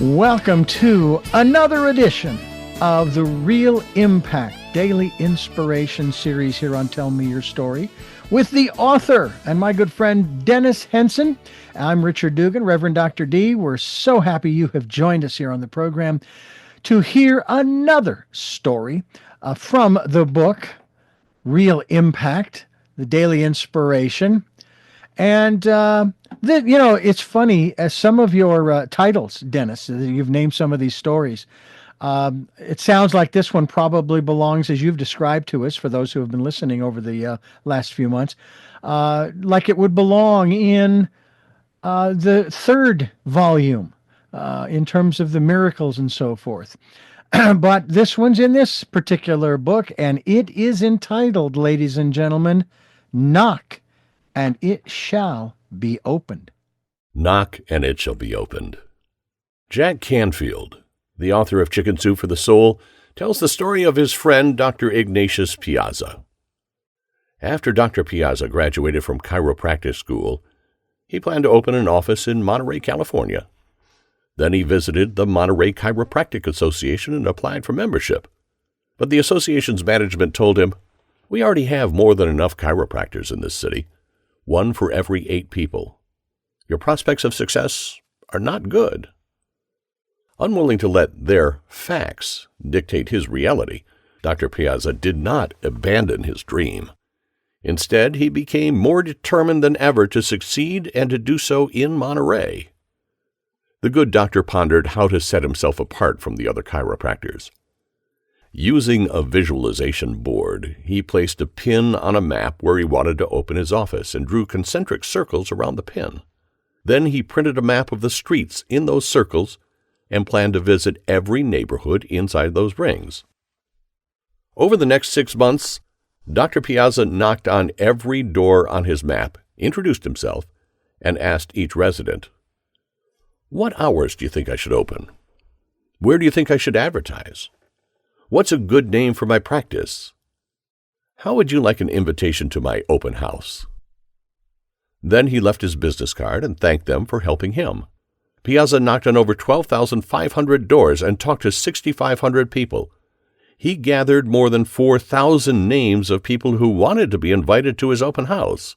Welcome to another edition of the Real Impact Daily Inspiration Series here on Tell Me Your Story with the author and my good friend Dennis Henson. I'm Richard Dugan, Reverend Dr. D. We're so happy you have joined us here on the program to hear another story from the book Real Impact, the Daily Inspiration. And, it's funny, as some of your titles, Dennis, you've named some of these stories. It sounds like this one probably belongs, as you've described to us, for those who have been listening over the last few months, like it would belong in the third volume in terms of the miracles and so forth. But this one's in this particular book, and it is entitled, ladies and gentlemen, Knock, and it shall be opened. Knock, and it shall be opened. Jack Canfield, the author of Chicken Soup for the Soul, tells the story of his friend Dr. Ignatius Piazza. After Dr. Piazza graduated from chiropractic school, he planned to open an office in Monterey, California. Then he visited the Monterey Chiropractic Association and applied for membership. But the association's management told him, "We already have more than enough chiropractors in this city, one for every 8 people. Your prospects of success are not good." Unwilling to let their facts dictate his reality, Dr. Piazza did not abandon his dream. Instead, he became more determined than ever to succeed and to do so in Monterey. The good doctor pondered how to set himself apart from the other chiropractors. Using a visualization board, he placed a pin on a map where he wanted to open his office and drew concentric circles around the pin. Then he printed a map of the streets in those circles and planned to visit every neighborhood inside those rings. Over the next 6 months, Dr. Piazza knocked on every door on his map, introduced himself, and asked each resident, "What hours do you think I should open? Where do you think I should advertise? What's a good name for my practice? How would you like an invitation to my open house?" Then he left his business card and thanked them for helping him. Piazza knocked on over 12,500 doors and talked to 6,500 people. He gathered more than 4,000 names of people who wanted to be invited to his open house.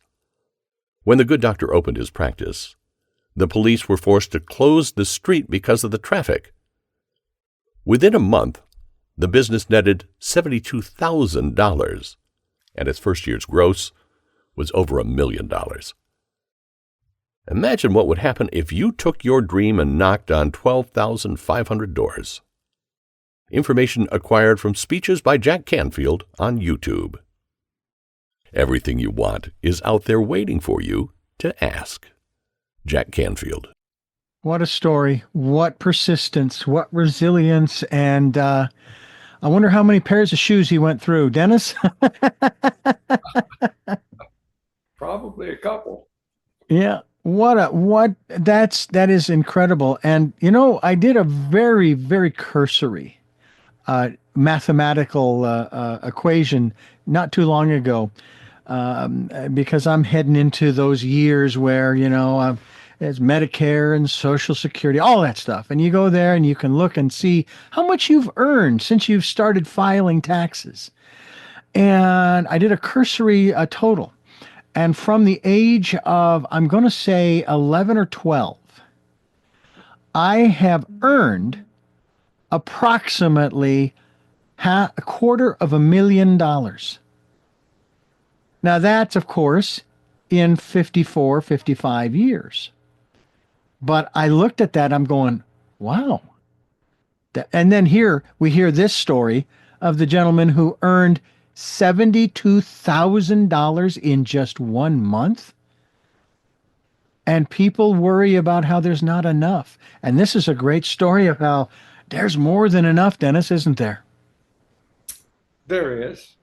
When the good doctor opened his practice, the police were forced to close the street because of the traffic. Within a month, the business netted $72,000, and its first year's gross was over $1 million. Imagine what would happen if you took your dream and knocked on 12,500 doors. Information acquired from speeches by Jack Canfield on YouTube. Everything you want is out there waiting for you to ask. Jack Canfield. What a story. What persistence. What resilience. And I wonder how many pairs of shoes he went through. Dennis? Probably a couple. Yeah. That is incredible. And, I did a very, very cursory mathematical equation not too long ago because I'm heading into those years where, there's Medicare and Social Security, all that stuff. And you go there and you can look and see how much you've earned since you've started filing taxes. And I did a cursory total. And from the age of, I'm going to say 11 or 12, I have earned approximately $250,000. Now that's, of course, in 54, 55 years. But I looked at that, I'm going, wow. And then here we hear this story of the gentleman who earned $72,000 in just 1 month. And people worry about how there's not enough. And this is a great story of how there's more than enough, Dennis, isn't there? There is.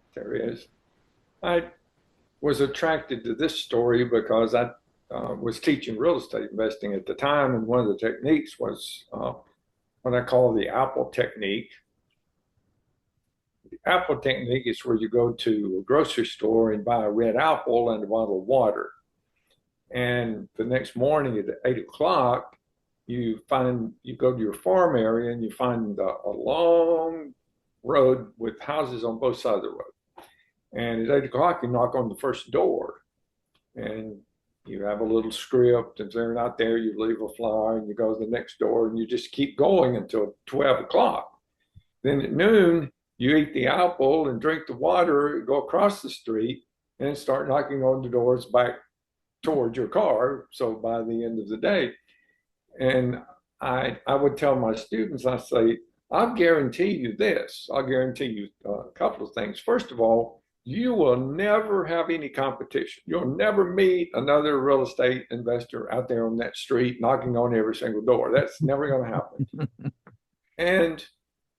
I was attracted to this story because I was teaching real estate investing at the time, and one of the techniques was what I call the apple technique. The apple technique is where you go to a grocery store and buy a red apple and a bottle of water. And the next morning at 8 o'clock, you go to your farm area and you find a long road with houses on both sides of the road. And at 8 o'clock, you knock on the first door, and you have a little script. If they're not there, you leave a flyer, and you go to the next door, and you just keep going until 12 o'clock. Then at noon, you eat the apple and drink the water, go across the street, and start knocking on the doors back towards your car. So by the end of the day, and I would tell my students, I say, I'll guarantee you this. I'll guarantee you a couple of things. First of all, you will never have any competition. You'll never meet another real estate investor out there on that street knocking on every single door. That's never going to happen. And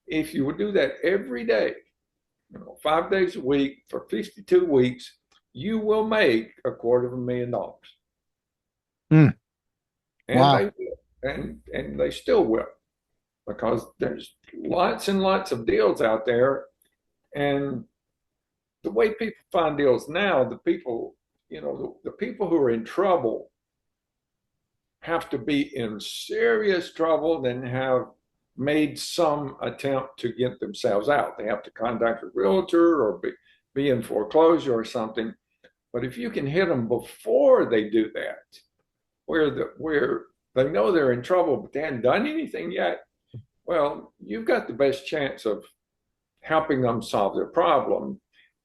if you would do that every day, 5 days a week for 52 weeks, you will make $250,000. Mm. And Wow. they will. And they still will, because there's lots and lots of deals out there. And the way people find deals now, the people who are in trouble have to be in serious trouble and have made some attempt to get themselves out. They have to contact a realtor or be in foreclosure or something. But if you can hit them before they do that, where they know they're in trouble, but they haven't done anything yet, well, you've got the best chance of helping them solve their problem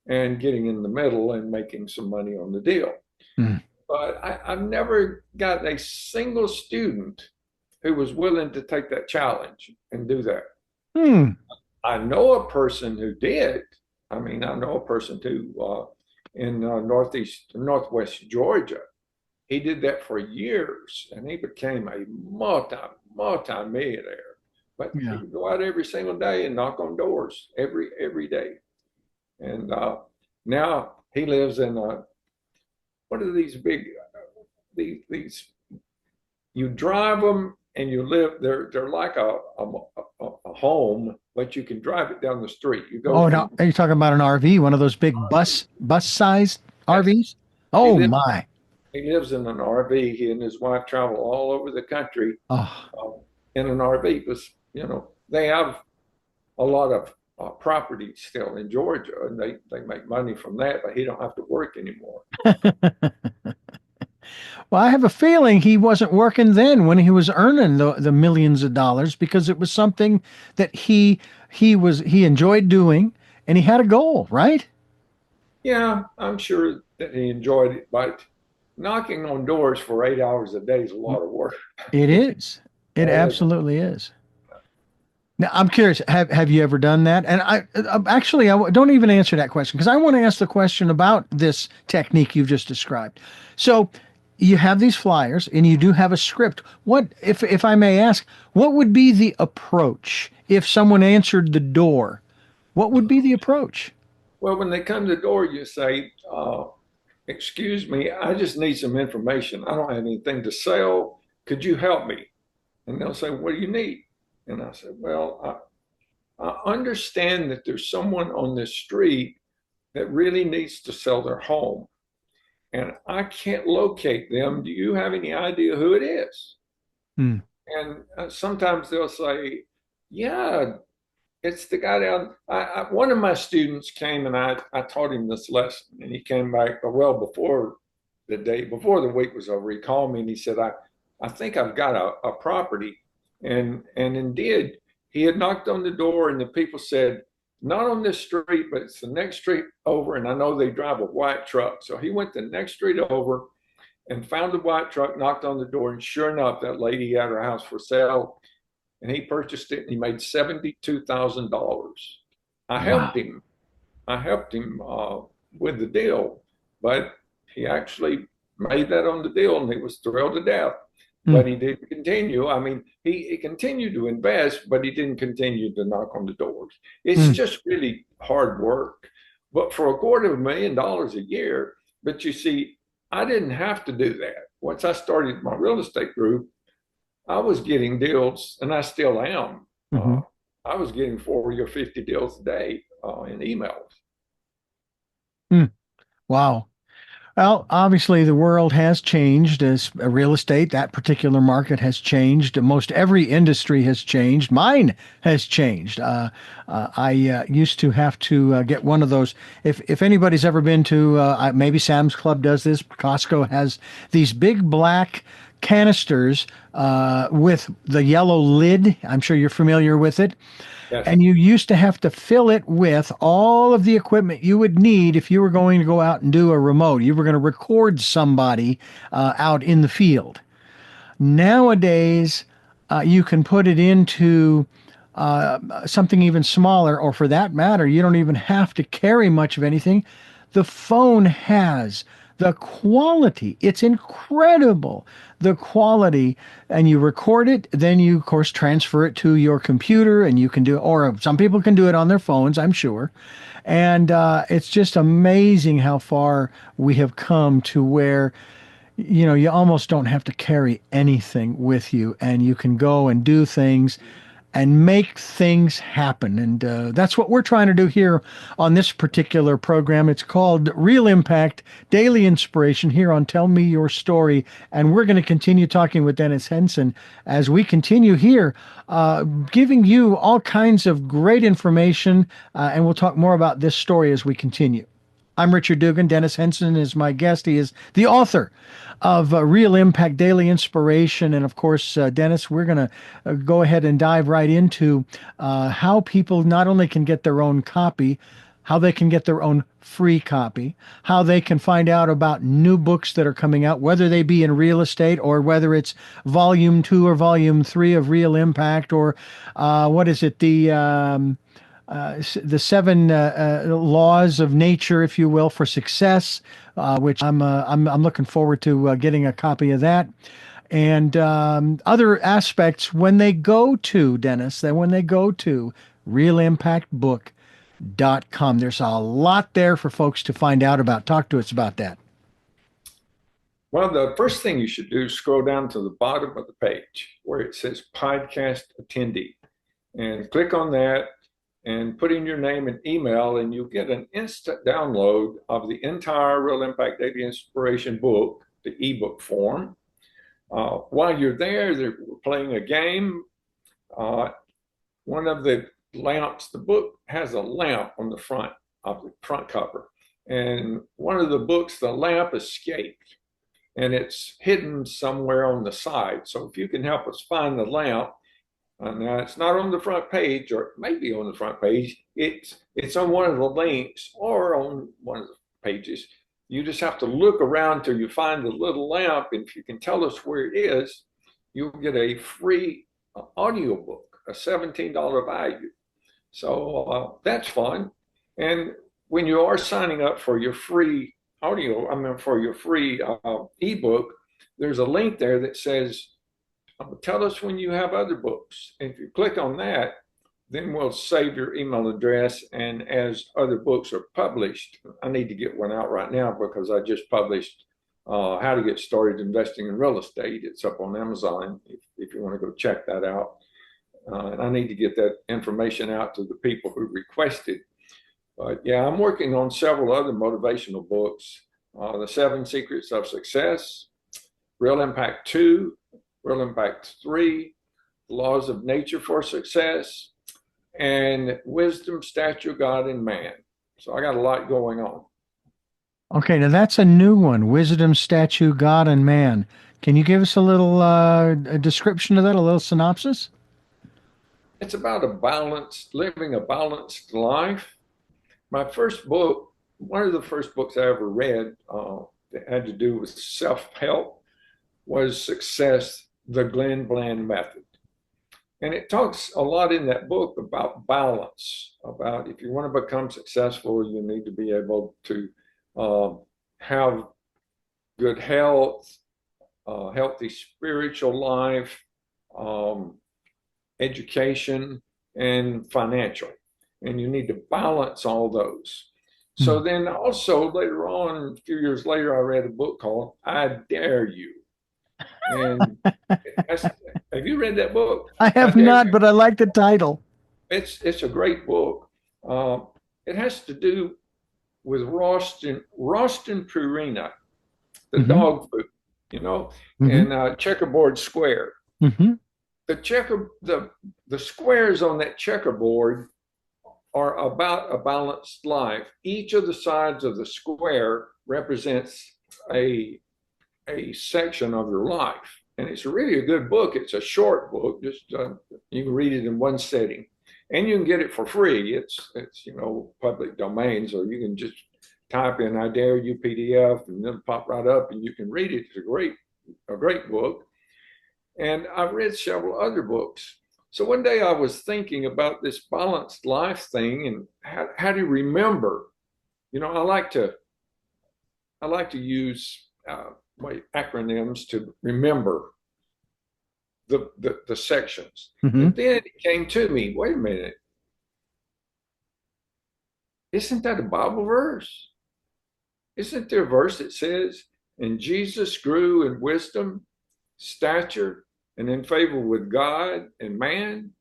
and getting in the middle and making some money on the deal. Mm. But I've never gotten a single student who was willing to take that challenge and do that. Mm. I know a person who did. I know a person who in northwest Georgia. He did that for years, and he became a multi-millionaire. But Yeah. he would go out every single day and knock on doors every day. And now he lives in what are these big these you drive them and you live there. They're like a home, but you can drive it down the street. You go. Oh, no. Are you talking about an RV, one of those big bus-sized RVs? Oh, my. He lives in an RV. He and his wife travel all over the country in an RV. Because they have a lot of property still in Georgia, and they make money from that, but he don't have to work anymore. Well, I have a feeling he wasn't working then when he was earning the millions of dollars, because it was something that he enjoyed doing, and he had a goal, right? Yeah, I'm sure that he enjoyed it, but knocking on doors for 8 hours a day is a lot of work. It is. It absolutely is. Now, I'm curious, have you ever done that? And I don't even answer that question, because I want to ask the question about this technique you've just described. So you have these flyers and you do have a script. What, if I may ask, what would be the approach if someone answered the door? What would be the approach? Well, when they come to the door, you say, excuse me, I just need some information. I don't have anything to sell. Could you help me? And they'll say, what do you need? And I said, well, I understand that there's someone on this street that really needs to sell their home, and I can't locate them. Do you have any idea who it is? Hmm. And sometimes they'll say, yeah, it's the guy down. One of my students came, and I taught him this lesson, and he came back before the week was over. He called me and he said, I think I've got a property. And indeed, he had knocked on the door, and the people said, not on this street, but it's the next street over. And I know they drive a white truck. So he went the next street over and found the white truck, knocked on the door, and sure enough, that lady had her house for sale. And he purchased it, and he made $72,000. I helped him. With the deal, but he actually made that on the deal, and he was thrilled to death. But he didn't continue. He continued to invest, but he didn't continue to knock on the doors. It's just really hard work. But for $250,000 a year, but you see, I didn't have to do that. Once I started my real estate group, I was getting deals, and I still am. Mm-hmm. I was getting 40 or 50 deals a day in emails. Wow. Well, obviously, the world has changed as real estate. That particular market has changed. Most every industry has changed. Mine has changed. I used to have to get one of those. If anybody's ever been to, maybe Sam's Club does this. Costco has these big black canisters with the yellow lid. I'm sure you're familiar with it. Yes. And you used to have to fill it with all of the equipment you would need if you were going to go out and do a remote. You were going to record somebody out in the field. Nowadays, you can put it into something even smaller, or for that matter, you don't even have to carry much of anything. The phone has the quality. It's incredible, the quality. And you record it, then you, of course, transfer it to your computer, and you can do, or some people can do it on their phones, I'm sure. And it's just amazing how far we have come to where you almost don't have to carry anything with you, and you can go and do things and make things happen. And that's what we're trying to do here on this particular program. It's called Real Impact Daily Inspiration here on Tell Me Your Story. And we're going to continue talking with Dennis Henson as we continue here, giving you all kinds of great information. And we'll talk more about this story as we continue. I'm Richard Dugan. Dennis Henson is my guest. He is the author of Real Impact Daily Inspiration. And of course, Dennis, we're going to go ahead and dive right into how people not only can get their own copy, how they can get their own free copy, how they can find out about new books that are coming out, whether they be in real estate or whether it's volume 2 or volume 3 of Real Impact, or what is it, the seven laws of nature, if you will, for success, which I'm looking forward to getting a copy of that, and other aspects when they go to Dennis. Then when they go to realimpactbook.com, there's a lot there for folks to find out about. Talk to us about that. Well, the first thing you should do is scroll down to the bottom of the page where it says podcast attendee, and click on that and put in your name and email, and you'll get an instant download of the entire Real Impact Daily Inspiration book, the ebook form. While you're there, they're playing a game. One of the lamps, the book has a lamp on the front of the front cover. And one of the books, the lamp escaped, and it's hidden somewhere on the side. So if you can help us find the lamp, now it's not on the front page, or it may be on the front page. It's on one of the links or on one of the pages. You just have to look around till you find the little lamp, and if you can tell us where it is, you'll get a free audio book, a $17 value. So that's fun. And when you are signing up for your free for your free ebook, there's a link there that says, tell us when you have other books. And if you click on that, then we'll save your email address. And as other books are published, I need to get one out right now because I just published How to Get Started Investing in Real Estate. It's up on Amazon if you want to go check that out. And I need to get that information out to the people who requested. But yeah, I'm working on several other motivational books. The 7 Secrets of Success, Real Impact 2, Real Impact 3, Laws of Nature for Success, and Wisdom, Stature, God, and Man. So I got a lot going on. Okay, now that's a new one, Wisdom, Stature, God, and Man. Can you give us a little a description of that, a little synopsis? It's about living a balanced life. My first book, one of the first books I ever read that had to do with self-help was Success, the Glenn Bland Method. And it talks a lot in that book about balance, about if you want to become successful, you need to be able to have good health, healthy spiritual life, education, and financial. And you need to balance all those. So then also later on, a few years later, I read a book called I Dare You. And have you read that book? I have not, but I like the title. It's a great book. It has to do with Rostin Purina. the dog food, you know, and checkerboard square. The squares on that checkerboard are about a balanced life. Each of the sides of the square represents a section of your life. And it's really a good book. It's a short book. Just you can read it in one setting, and you can get it for free. It's public domain, so you can just type in "I dare you" PDF, and it'll pop right up, and you can read it. It's a great book. And I've read several other books. So one day I was thinking about this balanced life thing and how to remember. I like to use acronyms to remember the sections. And then it came to me, wait a minute, isn't that a Bible verse? Isn't there a verse that says, and Jesus grew in wisdom, stature, and in favor with God and man?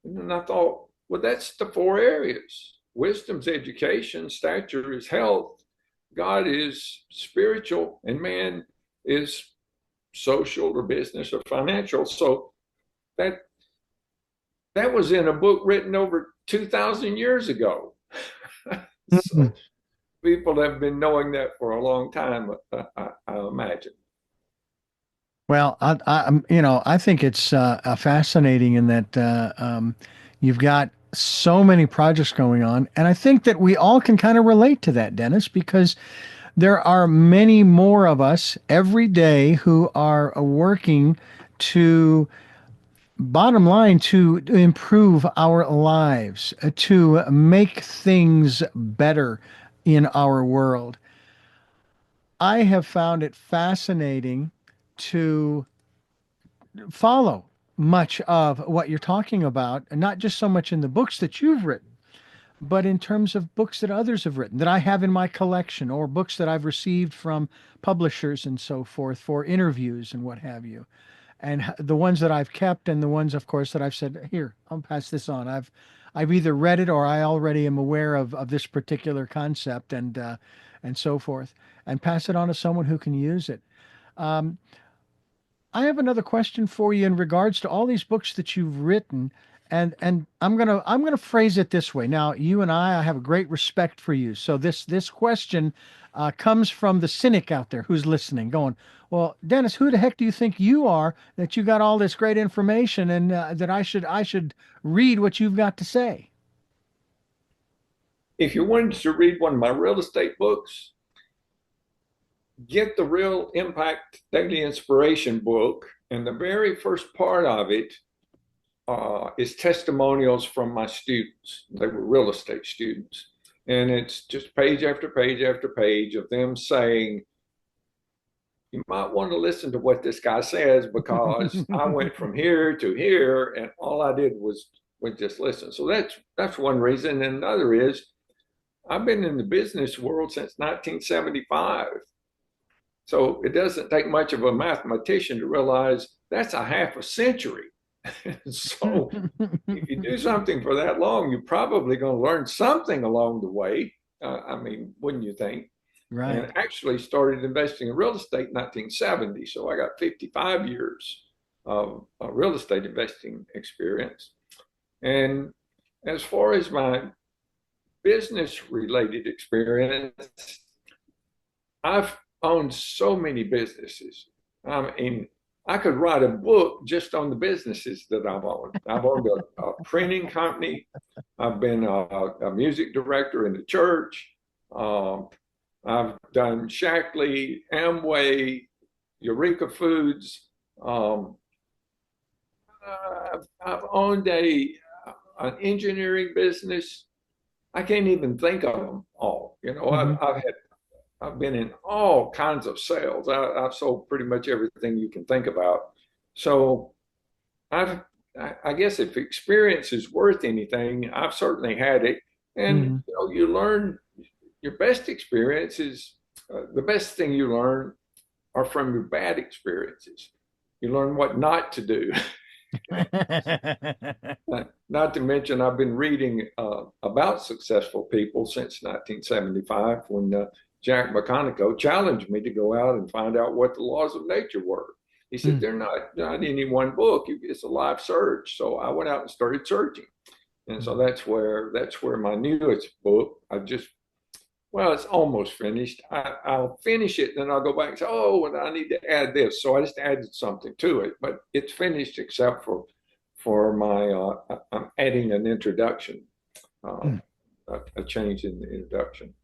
And then I thought, well, that's the 4 areas. Wisdom's education, stature is health, God is spiritual, and man is social or business or financial. So that was in a book written over 2,000 years ago. So people have been knowing that for a long time, I imagine. Well, I think it's fascinating in that you've got so many projects going on, and I think that we all can kind of relate to that, Dennis, because there are many more of us every day who are working to, bottom line, to improve our lives, to make things better in our world. I have found it fascinating to follow much of what you're talking about, and not just so much in the books that you've written, but in terms of books that others have written that I have in my collection, or books that I've received from publishers and so forth for interviews and what have you. And the ones that I've kept, and the ones, of course, that I've said, here, I'll pass this on. I've either read it or I already am aware of this particular concept and so forth, and pass it on to someone who can use it. I have another question for you in regards to all these books that you've written, and I'm gonna phrase it this way. Now, you and I have a great respect for you, so this question comes from the cynic out there who's listening, going, "Well, Dennis, who the heck do you think you are that you got all this great information, and that I should read what you've got to say?" If you wanted to read one of my real estate books, get the Real Impact Daily Inspiration book, and the very first part of it is testimonials from my students. They were real estate students, and it's just page after page after page of them saying, you might want to listen to what this guy says, because I went from here to here, and all I did was just listen. So that's one reason. And another is, I've been in the business world since 1975. So it doesn't take much of a mathematician to realize that's a half a century. So if you do something for that long, you're probably going to learn something along the way. Wouldn't you think? Right. And actually started investing in real estate in 1970. So I got 55 years of real estate investing experience. And as far as my business related experience, I've owned so many businesses. I could write a book just on the businesses that I've owned. I've owned a printing company. I've been a music director in the church. I've done Shackley, Amway, Eureka Foods. I've owned an engineering business. I can't even think of them all. I've been in all kinds of sales. I've sold pretty much everything you can think about. So I guess if experience is worth anything, I've certainly had it. And you learn. Your best experiences, the best thing you learn are from your bad experiences. You learn what not to do. Not to mention, I've been reading about successful people since 1975, when Jack McConaughey, challenged me to go out and find out what the laws of nature were. He said, they're not in any one book. It's a live search. So I went out and started searching. And so that's where my newest book, it's almost finished. I'll finish it, then I'll go back and say, oh, and I need to add this. So I just added something to it, but it's finished except for my, I'm adding an introduction, a change in the introduction.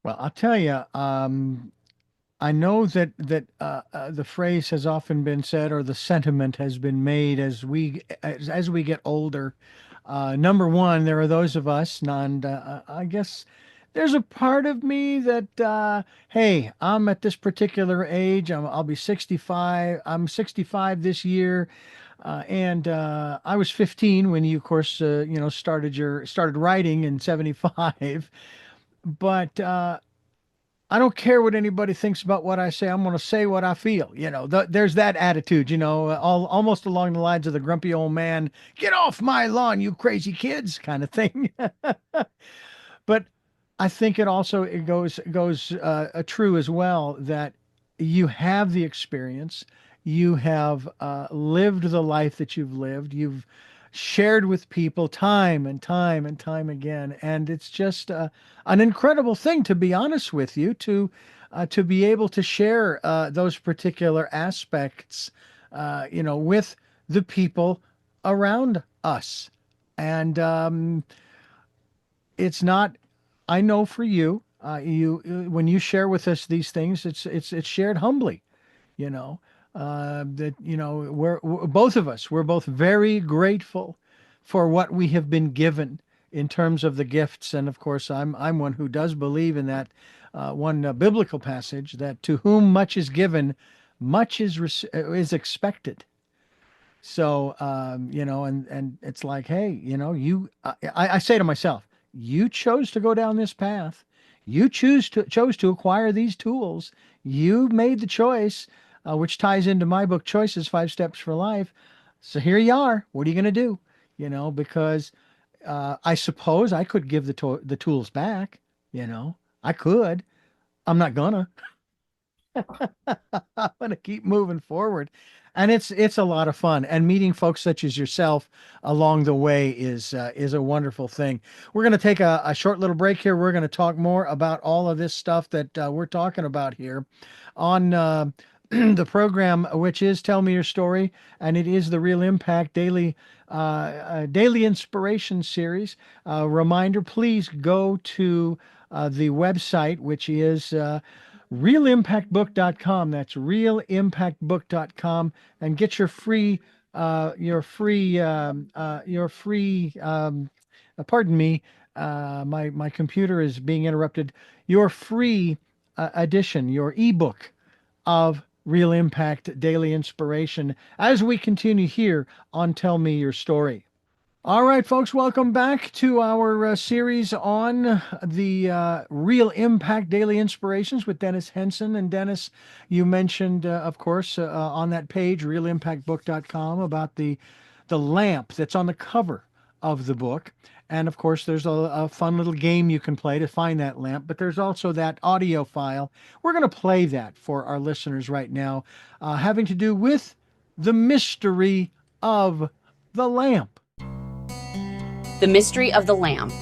Well, I'll tell you, I know that the phrase has often been said, or the sentiment has been made as we get older. Number one, there are those of us, and I guess there's a part of me that, hey, I'm at this particular age. I'll be 65. I'm 65 this year. And I was 15 when you, of course, started writing in 75. But I don't care what anybody thinks about what I say. I'm going to say what I feel. There's that attitude, almost along the lines of the grumpy old man, get off my lawn, you crazy kids kind of thing. But I think it goes true as well, that you have the experience, you have lived the life that you've lived, you've shared with people time and time and time again, and it's just an incredible thing, to be honest with you, to be able to share those particular aspects, with the people around us, and it's not. I know for you, when you share with us these things, it's shared humbly, that we're both of us. We're both very grateful for what we have been given in terms of the gifts, and of course, I'm one who does believe in that one biblical passage, that to whom much is given, much is expected. So and it's like, hey, I say to myself, you chose to go down this path. You chose to acquire these tools. You made the choice, which ties into my book, Choices, 5 Steps for Life. So here you are. What are you going to do? Because I suppose I could give the tools back. I could. I'm not gonna. I'm gonna keep moving forward. And it's a lot of fun, and meeting folks such as yourself along the way is a wonderful thing. We're going to take a short little break here. We're going to talk more about all of this stuff that we're talking about here on the program, which is Tell Me Your Story, and it is the Real Impact Daily Inspiration Series. Reminder: please go to the website, which is realimpactbook.com. That's realimpactbook.com, and get your free pardon me, my computer is being interrupted. Your free edition, your ebook of Real Impact Daily Inspiration, as we continue here on Tell Me Your Story. All right, folks, welcome back to our series on the Real Impact Daily Inspirations with Dennis Henson. And Dennis, you mentioned, of course, on that page, realimpactbook.com, about the lamp that's on the cover of the book. And of course, there's a fun little game you can play to find that lamp, but there's also that audio file. We're going to play that for our listeners right now, having to do with the mystery of the lamp. The mystery of the lamp.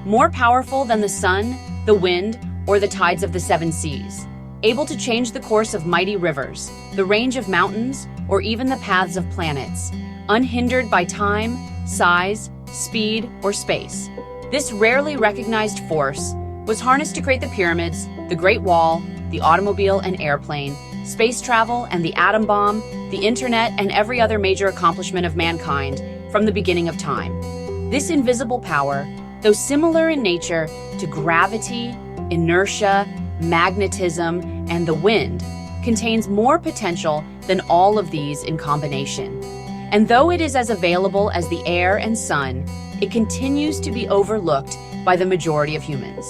More powerful than the sun, the wind, or the tides of the 7 seas. Able to change the course of mighty rivers, the range of mountains, or even the paths of planets. Unhindered by time, size, speed, or space. This rarely recognized force was harnessed to create the pyramids, the Great Wall, the automobile and airplane, space travel and the atom bomb, the internet, and every other major accomplishment of mankind from the beginning of time. This invisible power, though similar in nature to gravity, inertia, magnetism, and the wind, contains more potential than all of these in combination. And though it is as available as the air and sun, it continues to be overlooked by the majority of humans.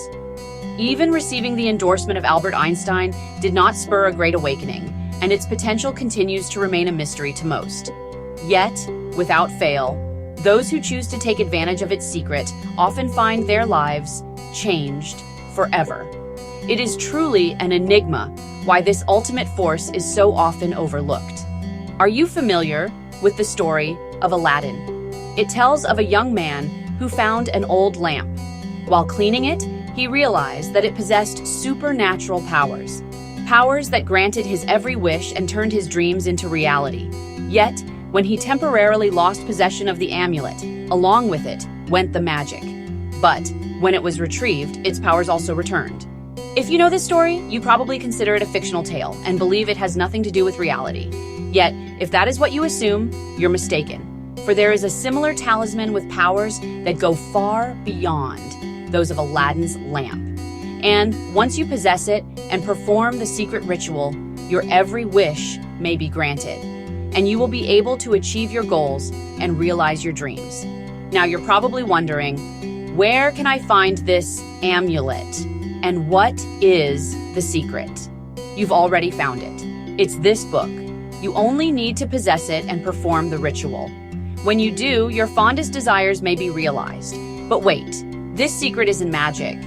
Even receiving the endorsement of Albert Einstein did not spur a great awakening, and its potential continues to remain a mystery to most. Yet, without fail, those who choose to take advantage of its secret often find their lives changed forever. It is truly an enigma why this ultimate force is so often overlooked. Are you familiar with the story of Aladdin? It tells of a young man who found an old lamp. While cleaning it, he realized that it possessed supernatural powers, powers that granted his every wish and turned his dreams into reality. Yet, when he temporarily lost possession of the amulet, along with it went the magic. But when it was retrieved, its powers also returned. If you know this story, you probably consider it a fictional tale and believe it has nothing to do with reality. Yet, if that is what you assume, you're mistaken. For there is a similar talisman with powers that go far beyond those of Aladdin's lamp. And once you possess it and perform the secret ritual, your every wish may be granted, and you will be able to achieve your goals and realize your dreams. Now you're probably wondering, where can I find this amulet? And what is the secret? You've already found it. It's this book. You only need to possess it and perform the ritual. When you do, your fondest desires may be realized. But wait, this secret isn't magic.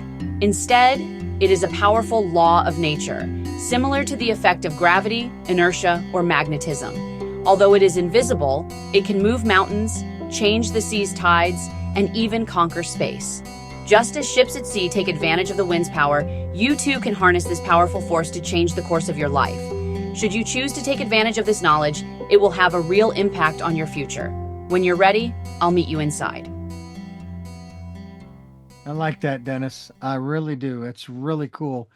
Instead, it is a powerful law of nature, similar to the effect of gravity, inertia, or magnetism. Although it is invisible, it can move mountains, change the sea's tides, and even conquer space. Just as ships at sea take advantage of the wind's power, you too can harness this powerful force to change the course of your life. Should you choose to take advantage of this knowledge, it will have a real impact on your future. When you're ready, I'll meet you inside. I like that, Dennis. I really do. It's really cool.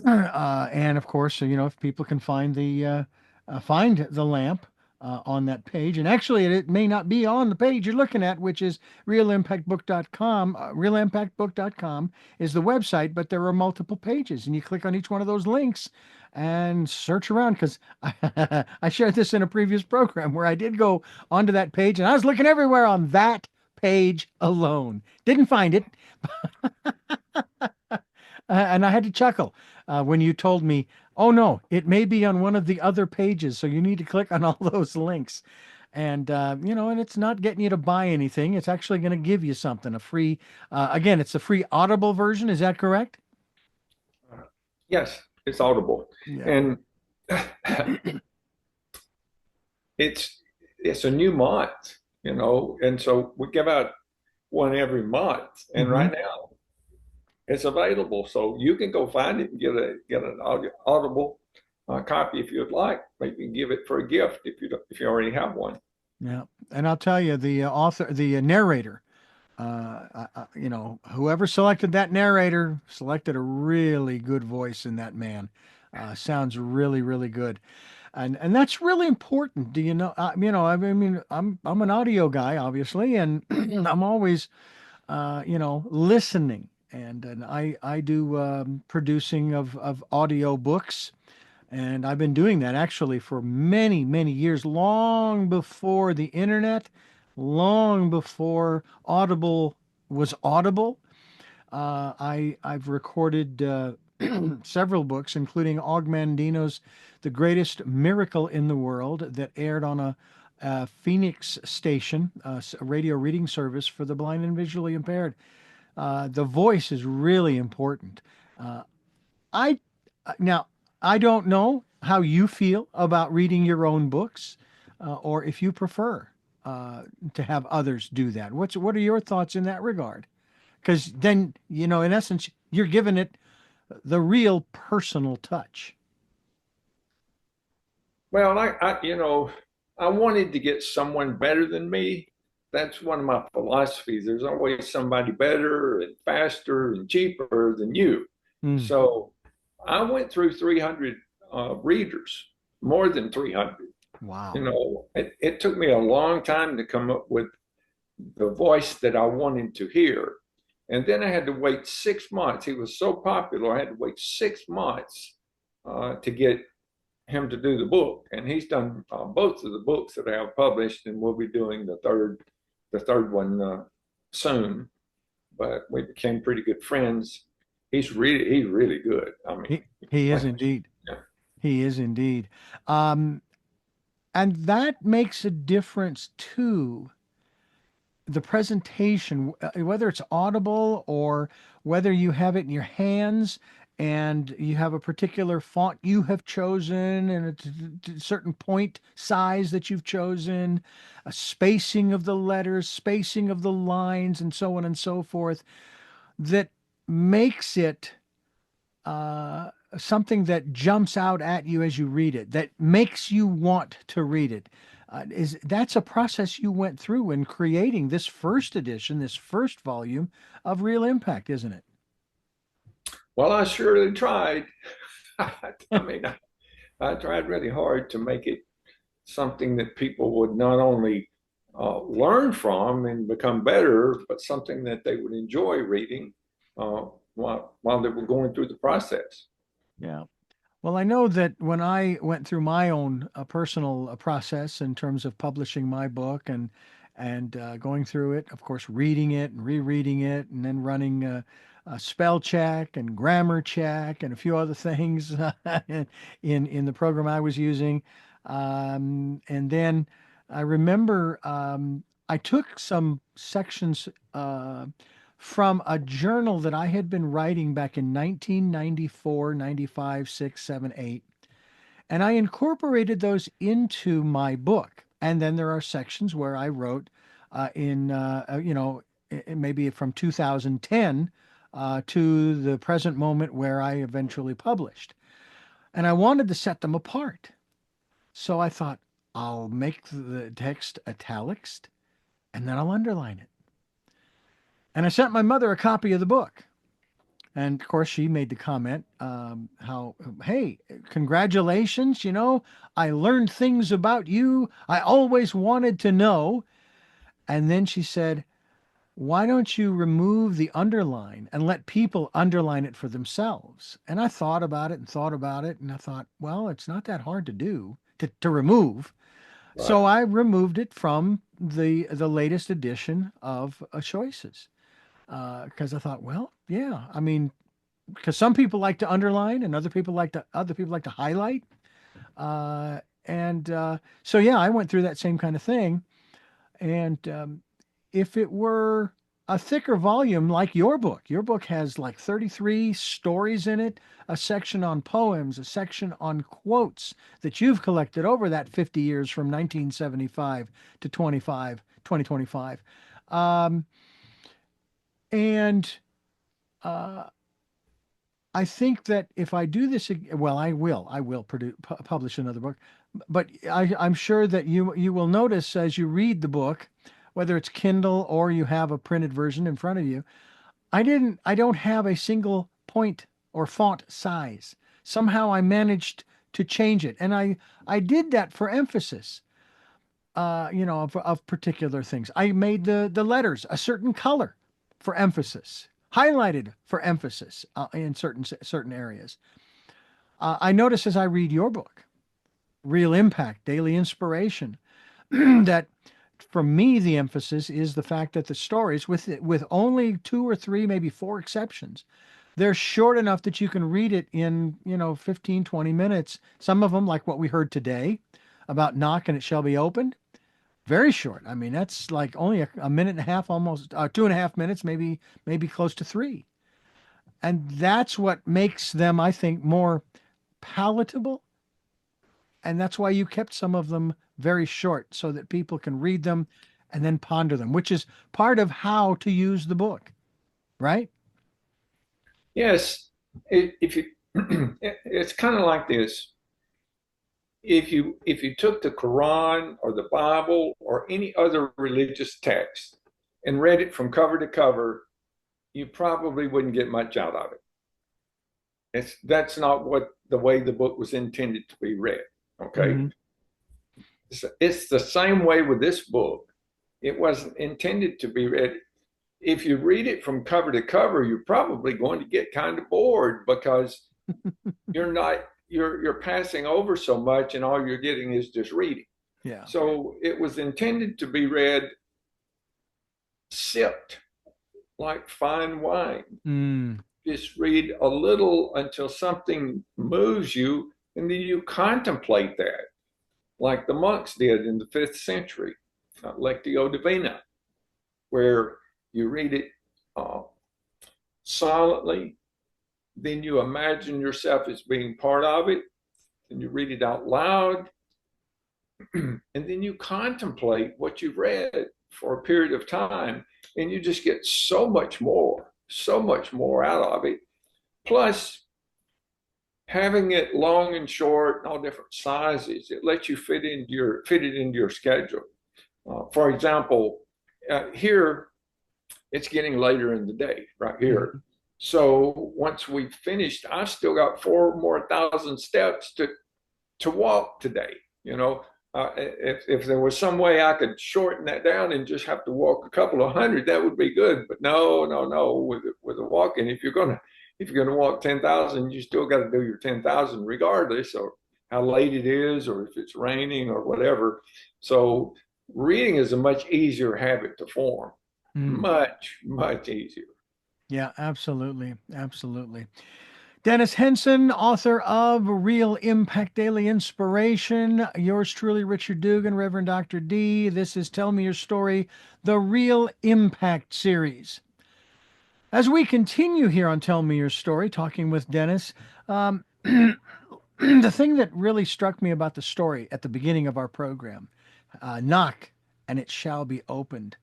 And of course, if people can find the lamp on that page, and actually it may not be on the page you're looking at, which is realimpactbook.com. Realimpactbook.com is the website, but there are multiple pages, and you click on each one of those links and search around, because I shared this in a previous program where I did go onto that page and I was looking everywhere on that page alone. Didn't find it. And I had to chuckle when you told me, oh no, it may be on one of the other pages, so you need to click on all those links. And, and it's not getting you to buy anything. It's actually going to give you something, a free, again, it's a free Audible version. Is that correct? Yes, it's Audible. Yeah. And it's a new month, and so we give out one every month. And right now it's available, so you can go find it and get an Audible copy if you'd like. Maybe give it for a gift if you already have one. Yeah, and I'll tell you, the narrator, whoever selected that narrator selected a really good voice in that man. Sounds really, really good. And that's really important. Do you know, I mean, I'm an audio guy, obviously, and I'm always, listening. And I do producing of audio books. And I've been doing that actually for many, many years, long before the internet, long before Audible was Audible. I've recorded several books, including Og Mandino's The Greatest Miracle in the World, that aired on a Phoenix station, a radio reading service for the blind and visually impaired. The voice is really important. I don't know how you feel about reading your own books, or if you prefer to have others do that. What are your thoughts in that regard? Because then, in essence, you're giving it the real personal touch. Well, I wanted to get someone better than me. That's one of my philosophies. There's always somebody better and faster and cheaper than you. So I went through 300 readers, more than 300. Wow. It took me a long time to come up with the voice that I wanted to hear. And then I had to wait 6 months. He was so popular, I had to wait 6 months to get him to do the book. And he's done both of the books that I have published, and we'll be doing the third one soon. But we became pretty good friends. He's really good. I mean, he is indeed. Yeah. He is indeed. And that makes a difference too. The presentation, whether it's Audible or whether you have it in your hands, and you have a particular font you have chosen and a certain point size that you've chosen, a spacing of the letters, spacing of the lines, and so on and so forth, that makes it something that jumps out at you as you read it, that makes you want to read it. That's a process you went through in creating this first edition, this first volume of Real Impact, isn't it? Well, I surely tried. I mean, I tried really hard to make it something that people would not only learn from and become better, but something that they would enjoy reading while they were going through the process. Yeah. Well, I know that when I went through my own personal process in terms of publishing my book and going through it, of course, reading it and rereading it, and then running a spell check and grammar check and a few other things in the program I was using, and then I remember I took some sections from a journal that I had been writing back in 1994, 95, 6, 7, 8. And I incorporated those into my book. And then there are sections where I wrote maybe from 2010 to the present moment where I eventually published. And I wanted to set them apart. So I thought, I'll make the text italics and then I'll underline it. And I sent my mother a copy of the book. And of course, she made the comment, hey, congratulations. I learned things about you I always wanted to know. And then she said, why don't you remove the underline and let people underline it for themselves? And I thought about it and thought about it. And I thought, well, it's not that hard to do, to remove. Right. So I removed it from the latest edition of Choices. Because I thought, well, yeah, I mean, because some people like to underline and other people like to highlight. So yeah, I went through that same kind of thing. And if it were a thicker volume like your book has like 33 stories in it, a section on poems, a section on quotes that you've collected over that 50 years from 1975 to 2025. I think that if I do this, well, I will publish another book, but I'm sure that you will notice as you read the book, whether it's Kindle or you have a printed version in front of you, I don't have a single point or font size. Somehow I managed to change it, and I did that for emphasis. Of particular things. I made the letters a certain color for emphasis, highlighted for emphasis in certain areas. I notice as I read your book, Real Impact, Daily Inspiration, that for me the emphasis is the fact that the stories, with only 2 or 3, maybe 4 exceptions, they're short enough that you can read it in 15, 20 minutes. Some of them, like what we heard today about knock and it shall be opened, very short. I mean, that's like only a minute and a half, almost 2.5 minutes, maybe close to 3. And that's what makes them, I think, more palatable. And that's why you kept some of them very short so that people can read them and then ponder them, which is part of how to use the book, right? Yes. It's kind of like this. If you took the Quran or the Bible or any other religious text and read it from cover to cover, you probably wouldn't get much out of it. That's not the way the book was intended to be read. Okay. Mm-hmm. It's the same way with this book. It wasn't intended to be read. If you read it from cover to cover, you're probably going to get kind of bored because you're passing over so much and all you're getting is just reading. Yeah. So it was intended to be read sipped like fine wine. Mm. Just read a little until something moves you, and then you contemplate that, like the monks did in the 5th century, Lectio Divina, where you read it silently, then you imagine yourself as being part of it, and you read it out loud, and then you contemplate what you've read for a period of time, and you just get so much more out of it. Plus, having it long and short and all different sizes, it lets you fit it into your schedule. For example, here it's getting later in the day right here. So once we've finished, I've still got 4,000 more steps to walk today. If there was some way I could shorten that down and just have to walk a couple of hundred, that would be good. But no. With the walking, if you're gonna walk 10,000, you still got to do your 10,000 regardless of how late it is or if it's raining or whatever. So reading is a much easier habit to form. Much easier. Yeah, absolutely. Absolutely. Dennis Henson, author of Real Impact Daily Inspiration. Yours truly, Richard Dugan, Reverend Dr. D. This is Tell Me Your Story, the Real Impact series. As we continue here on Tell Me Your Story, talking with Dennis, the thing that really struck me about the story at the beginning of our program, knock and it shall be opened.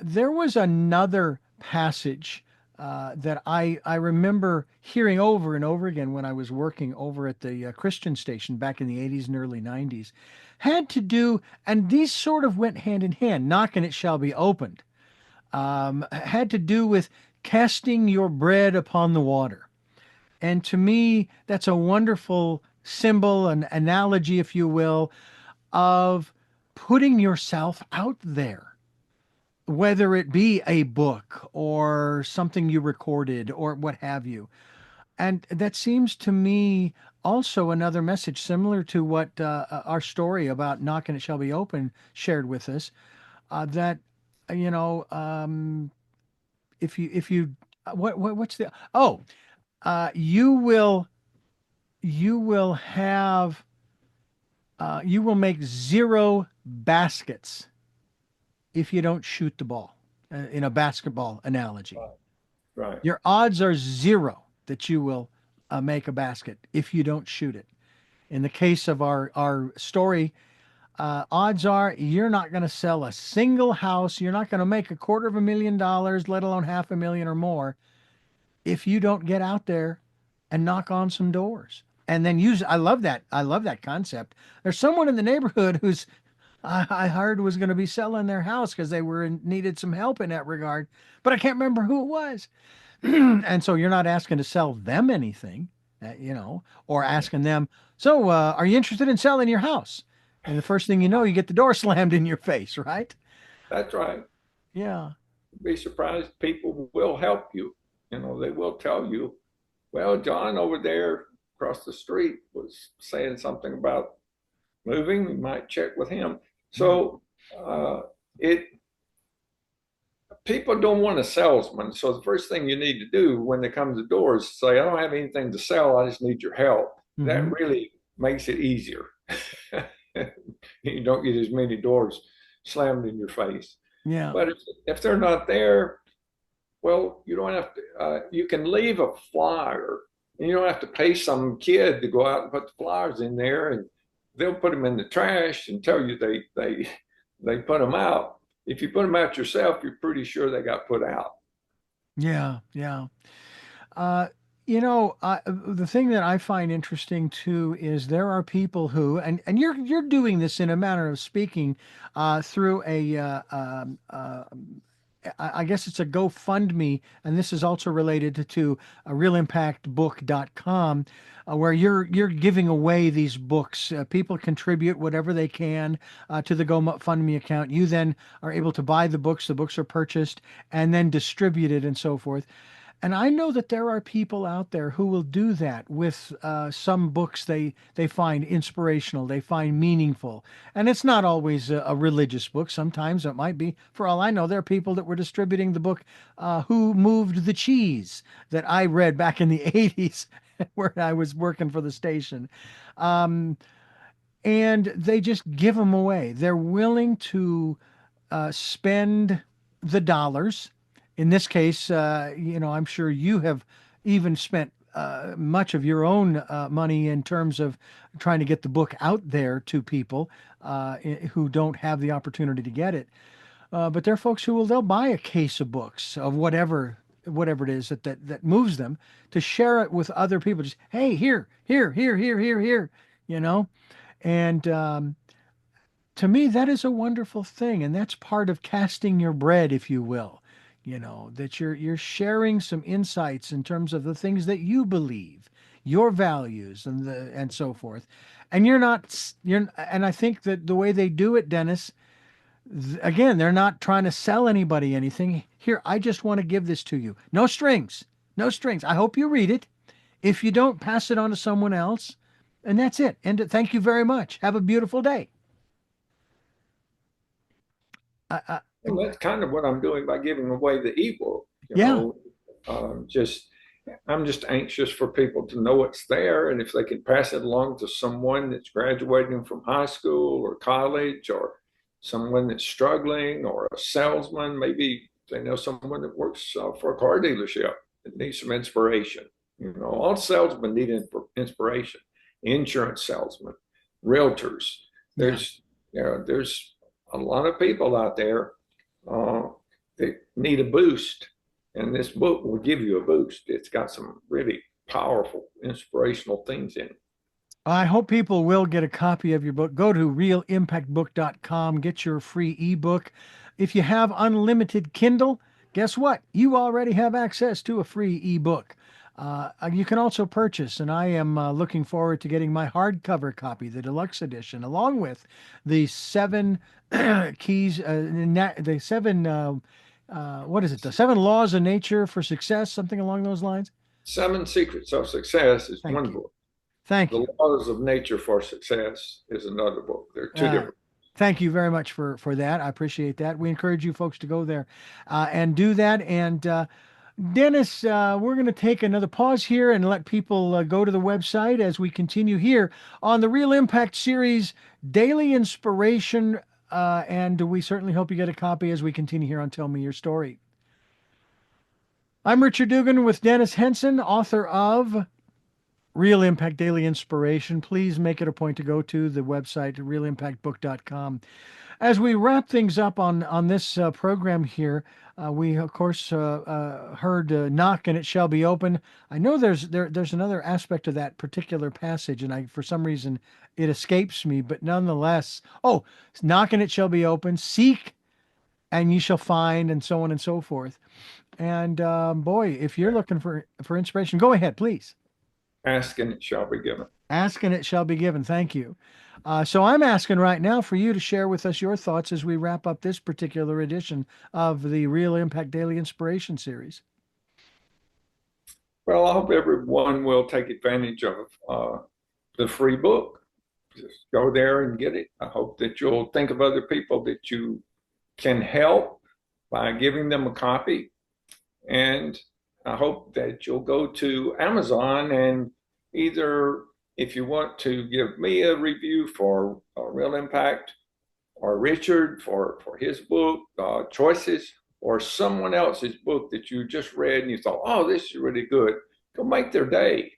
There was another passage that I remember hearing over and over again when I was working over at the Christian station back in the 80s and early 90s, had to do, and these sort of went hand in hand, knock and it shall be opened, had to do with casting your bread upon the water. And to me, that's a wonderful symbol, an analogy, if you will, of putting yourself out there, whether it be a book or something you recorded or what have you. And that seems to me also another message similar to what our story about Knock and It Shall Be Open shared with us, that, if you what's the, you will make 0 baskets if you don't shoot the ball, in a basketball analogy. Right. Your odds are 0 that you will make a basket if you don't shoot it. In the case of our story, odds are you're not going to sell a single house. You're not going to make $250,000, let alone $500,000 or more, if you don't get out there and knock on some doors. And then I love that concept. There's someone in the neighborhood who's, I heard, was going to be selling their house because they needed some help in that regard, but I can't remember who it was. And so you're not asking to sell them anything, or asking them, so are you interested in selling your house? And the first thing you know, you get the door slammed in your face, right? That's right. Yeah. Be surprised. People will help you. They will tell you, well, John over there across the street was saying something about moving. You might check with him. So people don't want a salesman. So the first thing you need to do when they come to the door is say, I don't have anything to sell. I just need your help. Mm-hmm. That really makes it easier. You don't get as many doors slammed in your face. Yeah. But if they're not there, well, you don't have to, you can leave a flyer, and you don't have to pay some kid to go out and put the flyers in there, and they'll put them in the trash and tell you they put them out. If you put them out yourself, you're pretty sure they got put out. Yeah. The thing that I find interesting too is there are people who, and you're doing this in a manner of speaking, through I guess it's a GoFundMe, and this is also related to realimpactbook.com, where you're giving away these books. People contribute whatever they can to the GoFundMe account. You then are able to buy the books. The books are purchased and then distributed and so forth. And I know that there are people out there who will do that with some books they find inspirational, they find meaningful. And it's not always a religious book. Sometimes it might be. For all I know, there are people that were distributing the book Who Moved the Cheese that I read back in the 80s where I was working for the station. And they just give them away. They're willing to spend the dollars. In this case, I'm sure you have even spent much of your own money in terms of trying to get the book out there to people who don't have the opportunity to get it. But there are folks who they'll buy a case of books of whatever it is that moves them to share it with other people. Just, hey, here, you know. And to me, that is a wonderful thing, and that's part of casting your bread, if you will. You know, that you're sharing some insights in terms of the things that you believe, your values, and so forth. And and I think that the way they do it, Dennis, again, they're not trying to sell anybody anything. Here, I just want to give this to you. No strings, no strings. I hope you read it. If you don't, pass it on to someone else, and that's it. And thank you very much. Have a beautiful day. Well, that's kind of what I'm doing by giving away the ebook. Yeah. I'm just anxious for people to know it's there, and if they can pass it along to someone that's graduating from high school or college, or someone that's struggling, or a salesman, maybe they know someone that works for a car dealership that needs some inspiration. You know, all salesmen need inspiration. Insurance salesmen, realtors. There's a lot of people out there that need a boost, and this book will give you a boost. It's got some really powerful, inspirational things in it. I hope people will get a copy of your book. Go to realimpactbook.com, get your free ebook. If you have unlimited Kindle, guess what? You already have access to a free ebook. You can also purchase, and I am looking forward to getting my hardcover copy, the deluxe edition, along with the 7 keys, the 7, what is it? The 7 laws of nature for success, something along those lines. 7 Secrets of Success is one book. Thank you. The Laws of Nature for Success is another book. They're two different. Thank you very much for that. I appreciate that. We encourage you folks to go there and do that. And Dennis, we're going to take another pause here and let people go to the website as we continue here on the Real Impact Series Daily Inspiration. And we certainly hope you get a copy as we continue here on Tell Me Your Story. I'm Richard Dugan with Dennis Henson, author of Real Impact Daily Inspiration. Please make it a point to go to the website, realimpactbook.com. As we wrap things up on this program here, we of course heard "Knock and it shall be open." I know there's another aspect of that particular passage, and for some reason it escapes me. But nonetheless, "Knock and it shall be open. Seek and you shall find," and so on and so forth. And boy, if you're looking for inspiration, go ahead, please. Ask and it shall be given. Ask and it shall be given. Thank you. So I'm asking right now for you to share with us your thoughts as we wrap up this particular edition of the Real Impact Daily Inspiration Series. Well, I hope everyone will take advantage of the free book. Just go there and get it. I hope that you'll think of other people that you can help by giving them a copy. And I hope that you'll go to Amazon and either, if you want to give me a review for Real Impact, or Richard for his book, Choices, or someone else's book that you just read and you thought, oh, this is really good, go make their day.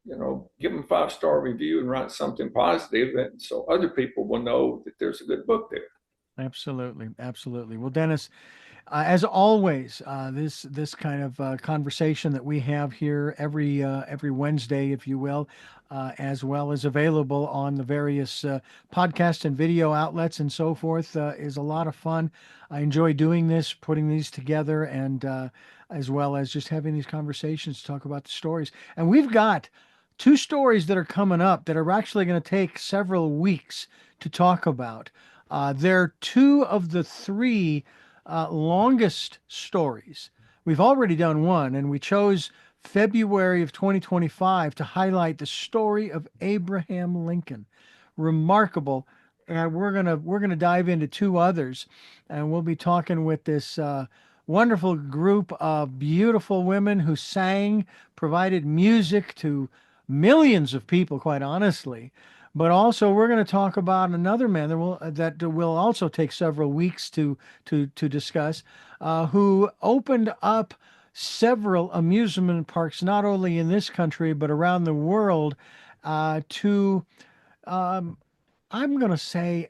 You know, give them a 5-star review and write something positive, and so other people will know that there's a good book there. Absolutely. Absolutely. Well, Dennis, as always, this kind of conversation that we have here every Wednesday, if you will, as well as available on the various podcast and video outlets and so forth, is a lot of fun. I enjoy doing this, putting these together, and as well as just having these conversations to talk about the stories. And we've got 2 stories that are coming up that are actually going to take several weeks to talk about. They're 2 of the 3 longest stories. We've already done one, and we chose February of 2025 to highlight the story of Abraham Lincoln. Remarkable. And we're gonna dive into 2 others, and we'll be talking with this wonderful group of beautiful women who sang, provided music to millions of people, quite honestly. But also, we're going to talk about another man that will also take several weeks to discuss, who opened up several amusement parks, not only in this country, but around the world, to, um, I'm going to say,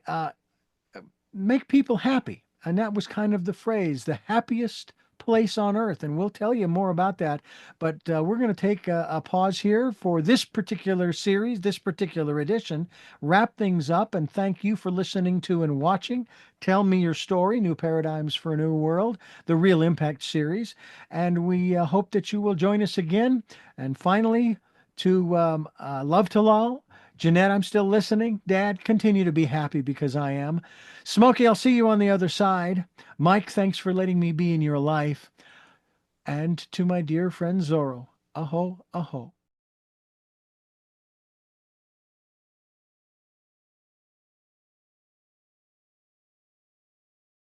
make people happy. And that was kind of the phrase, the happiest place on earth. And we'll tell you more about that. But we're going to take a pause here for this particular series, this particular edition, wrap things up, and thank you for listening to and watching Tell Me Your Story, New Paradigms for a New World, the Real Impact series. And we hope that you will join us again. And finally, to Love to Lol, Jeanette, I'm still listening. Dad, continue to be happy because I am. Smokey, I'll see you on the other side. Mike, thanks for letting me be in your life. And to my dear friend Zorro, aho, aho.